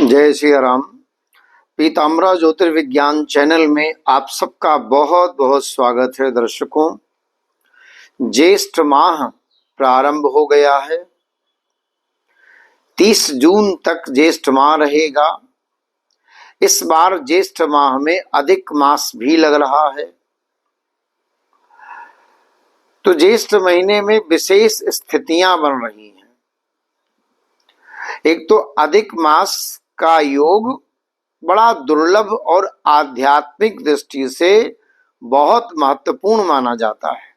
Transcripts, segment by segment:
जय श्री राम। पीताम्बरा ज्योतिर्विज्ञान चैनल में आप सबका बहुत बहुत स्वागत है। दर्शकों, ज्येष्ठ माह प्रारंभ हो गया है। 30 जून तक ज्येष्ठ माह रहेगा। इस बार ज्येष्ठ माह में अधिक मास भी लग रहा है, तो ज्येष्ठ महीने में विशेष स्थितियां बन रही हैं। एक तो अधिक मास का योग बड़ा दुर्लभ और आध्यात्मिक दृष्टि से बहुत महत्वपूर्ण माना जाता है।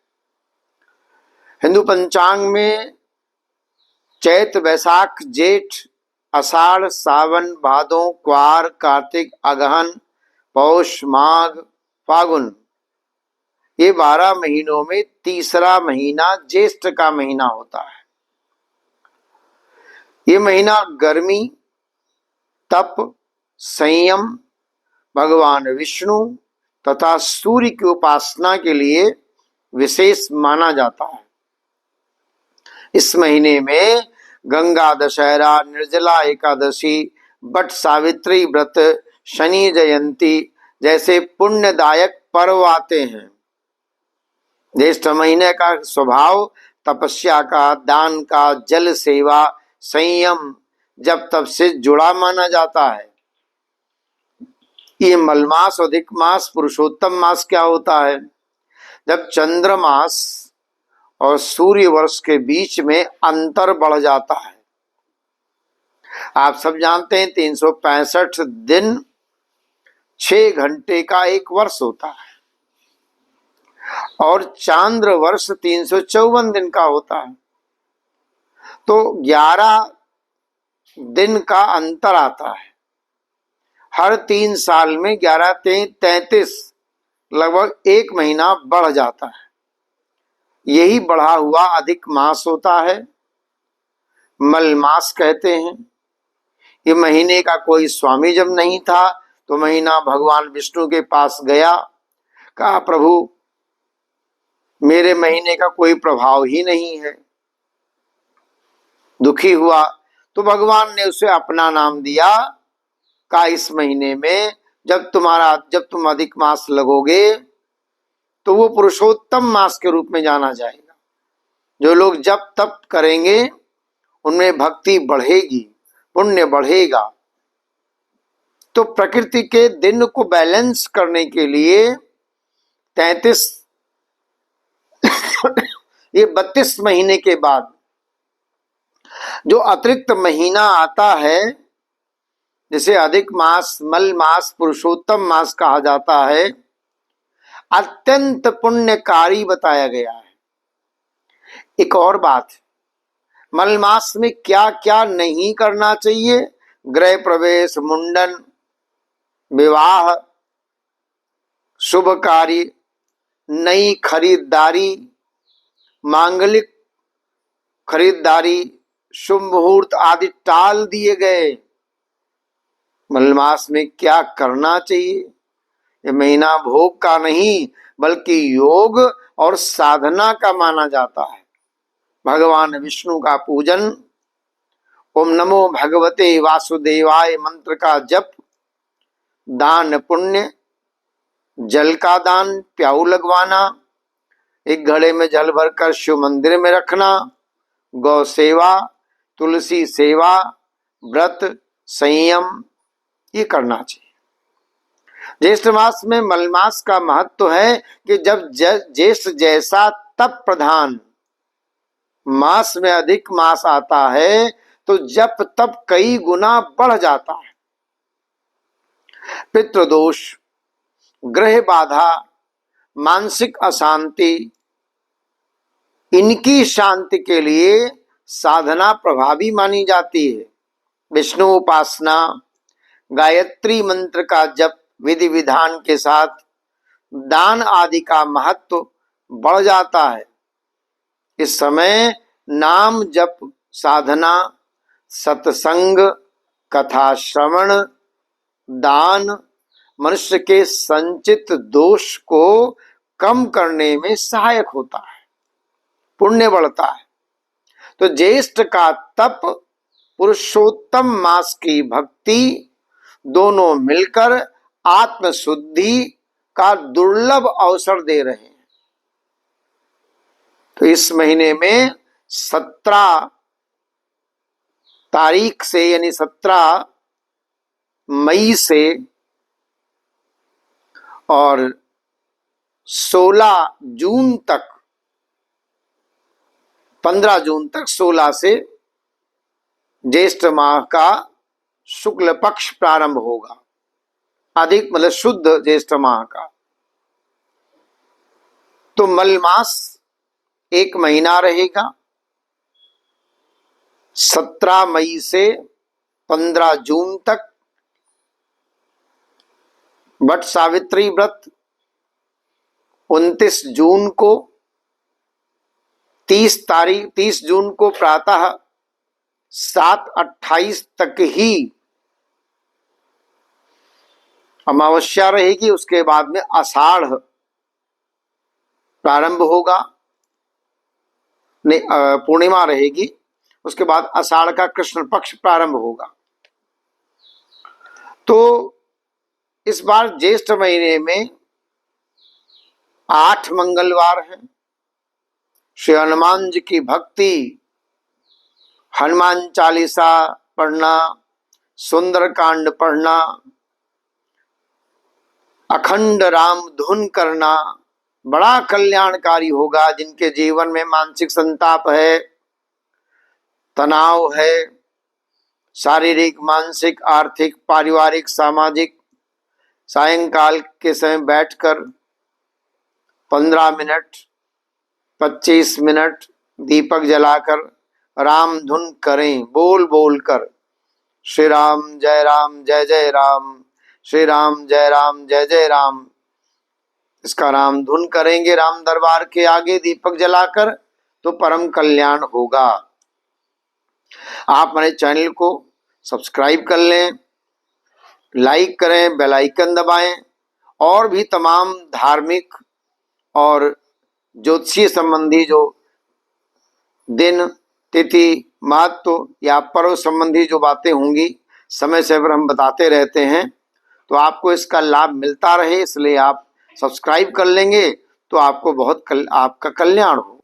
हिंदू पंचांग में चैत, वैशाख, जेठ, आषाढ़, सावन, भादो, क्वार, कार्तिक, अगहन, पौष, माघ, फागुन, ये 12 महीनों में तीसरा महीना ज्येष्ठ का महीना होता है। ये महीना गर्मी, तप, संयम, भगवान विष्णु तथा सूर्य की उपासना के लिए विशेष माना जाता है। इस महीने में गंगा दशहरा, निर्जला एकादशी, बट सावित्री व्रत, शनि जयंती जैसे पुण्यदायक पर्व आते हैं। ज्येष्ठ महीने का स्वभाव तपस्या का, दान का, जल सेवा, संयम, जब तब से जुड़ा माना जाता है। ये मलमास, अधिक मास, पुरुषोत्तम मास क्या होता है? जब चंद्रमास और सूर्य वर्ष के बीच में अंतर बढ़ जाता है। आप सब जानते हैं 365 दिन 6 घंटे का एक वर्ष होता है और चांद्र वर्ष 354 दिन का होता है, तो 11 दिन का अंतर आता है। हर 3 साल में 11 33 लगभग 1 महीना बढ़ जाता है। यही बढ़ा हुआ अधिक मास होता है, मल मास कहते हैं। ये महीने का कोई स्वामी जब नहीं था तो महीना भगवान विष्णु के पास गया, कहा प्रभु मेरे महीने का कोई प्रभाव ही नहीं है। दुखी हुआ तो भगवान ने उसे अपना नाम दिया, का इस महीने में जब तुम अधिक मास लगोगे तो वो पुरुषोत्तम मास के रूप में जाना जाएगा। जो लोग जब तप करेंगे उनमें भक्ति बढ़ेगी, पुण्य बढ़ेगा। तो प्रकृति के दिन को बैलेंस करने के लिए 33 ये 32 महीने के बाद जो अतिरिक्त महीना आता है, जिसे अधिक मास, मल मास, पुरुषोत्तम मास कहा जाता है, अत्यंत पुण्यकारी बताया गया है। एक और बात, मल मास में क्या क्या नहीं करना चाहिए? गृह प्रवेश, मुंडन, विवाह, शुभ कार्य, नई खरीदारी, मांगलिक खरीदारी, शुभ मुहूर्त आदि टाल दिए गए। मलमास में क्या करना चाहिए? ये महीना भोग का नहीं बल्कि योग और साधना का माना जाता है। भगवान विष्णु का पूजन, ओम नमो भगवते वासुदेवाय मंत्र का जप, दान पुण्य, जल का दान, प्याऊ लगवाना, एक घड़े में जल भरकर शिव मंदिर में रखना, गौ सेवा, तुलसी सेवा, व्रत, संयम, ये करना चाहिए। ज्येष्ठ मास में मलमास का महत्व है कि जब ज्येष्ठ जैसा तप प्रधान मास में अधिक मास आता है तो जप तप कई गुना बढ़ जाता है। पितृदोष, ग्रह बाधा, मानसिक अशांति, इनकी शांति के लिए साधना प्रभावी मानी जाती है। विष्णु उपासना, गायत्री मंत्र का जप विधि विधान के साथ दान आदि का महत्व बढ़ जाता है। इस समय नाम जप, साधना, सत्संग, कथा श्रवण, दान मनुष्य के संचित दोष को कम करने में सहायक होता है, पुण्य बढ़ता है। तो ज्येष्ठ का तप पुरुषोत्तम मास की भक्ति दोनों मिलकर आत्मशुद्धि का दुर्लभ अवसर दे रहे हैं। तो इस महीने में 17 तारीख से यानी 17 मई से और 16 जून तक, 15 जून तक 16 से ज्येष्ठ माह का शुक्ल पक्ष प्रारंभ होगा, अधिक मतलब शुद्ध ज्येष्ठ माह का। तो मल मास 1 महीना रहेगा, 17 मई से 15 जून तक। वट सावित्री व्रत 29 जून को, 30 जून को प्रातः 7:28 तक ही अमावस्या रहेगी। उसके बाद में आषाढ़ प्रारंभ होगा, नहीं पूर्णिमा रहेगी। उसके बाद आषाढ़ का कृष्ण पक्ष प्रारंभ होगा। तो इस बार ज्येष्ठ महीने में 8 मंगलवार हैं। श्री हनुमान जी की भक्ति, हनुमान चालीसा पढ़ना, सुंदरकांड पढ़ना, अखंड राम धुन करना बड़ा कल्याणकारी होगा। जिनके जीवन में मानसिक संताप है, तनाव है, शारीरिक, मानसिक, आर्थिक, पारिवारिक, सामाजिक, सायंकाल के समय बैठकर 15 मिनट 25 मिनट दीपक जलाकर राम धुन करें, बोल बोल कर श्री राम जय राम, श्री राम जय जय राम। इसका राम धुन करेंगे राम दरबार के आगे दीपक जलाकर, तो परम कल्याण होगा। आप हमारे चैनल को सब्सक्राइब कर लें, लाइक करें, बेल आइकन दबाएं, और भी तमाम धार्मिक और ज्योतिषीय संबंधी जो दिन, तिथि, महत्व या पर्व संबंधी जो बातें होंगी समय से हम बताते रहते हैं। तो आपको इसका लाभ मिलता रहे, इसलिए आप सब्सक्राइब कर लेंगे तो आपको आपका कल्याण हो।